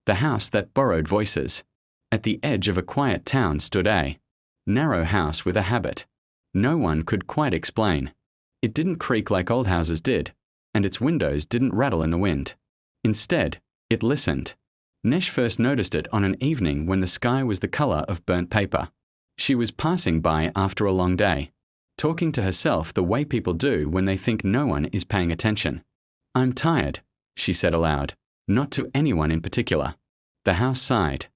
The house that borrowed voices. At the edge of a quiet town stood a narrow house with a habit no one could quite explain. It didn't creak like old houses did, and its windows didn't rattle in the wind. Instead, it listened. Nesh first noticed it on an evening when the sky was the color of burnt paper. She was passing by after a long day, talking to herself the way people do when they think no one is paying attention. "I'm tired," she said aloud, not to anyone in particular. The house sighed.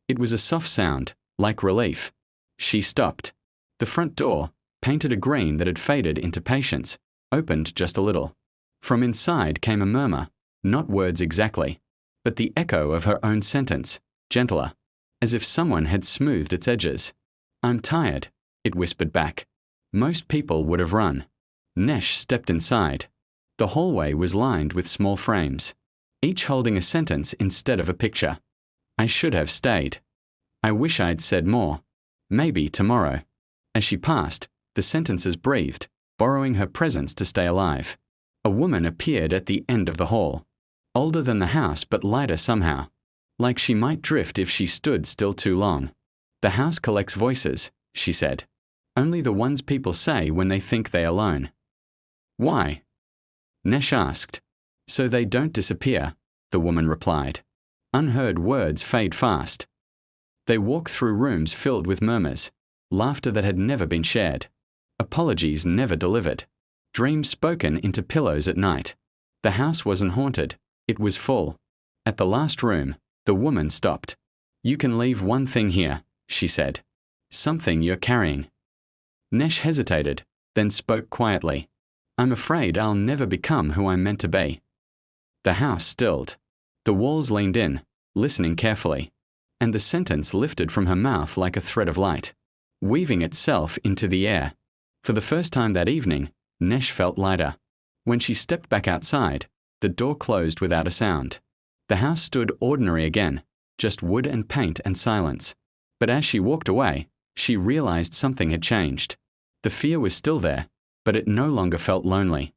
It was a soft sound, like relief. She stopped. The front door, painted a green that had faded into patience, opened just a little. From inside came a murmur, not words exactly, but the echo of her own sentence, gentler, as if someone had smoothed its edges. "I'm tired," it whispered back. Most people would have run. Nesh stepped inside. The hallway was lined with small frames, each holding a sentence instead of a picture. "I should have stayed. I wish I'd said more. Maybe tomorrow." As she passed, the sentences breathed, borrowing her presence to stay alive. A woman appeared at the end of the hall, older than the house but lighter somehow, like she might drift if she stood still too long. "The house collects voices," she said. "Only the ones people say when they think they're alone." "Why?" Nesh asked. "So they don't disappear," the woman replied. Unheard words fade fast. They walk through rooms filled with murmurs, laughter that had never been shared, apologies never delivered, dreams spoken into pillows at night. The house wasn't haunted, it was full. At the last room, the woman stopped. "You can leave one thing here," she said. "Something you're carrying." Nesh hesitated, then spoke quietly. "I'm afraid I'll never become who I'm meant to be." The house stilled. The walls leaned in, listening carefully, and the sentence lifted from her mouth like a thread of light, weaving itself into the air. For the first time that evening, Nesh felt lighter. When she stepped back outside, the door closed without a sound. The house stood ordinary again, just wood and paint and silence. But as she walked away, she realized something had changed. The fear was still there, but it no longer felt lonely.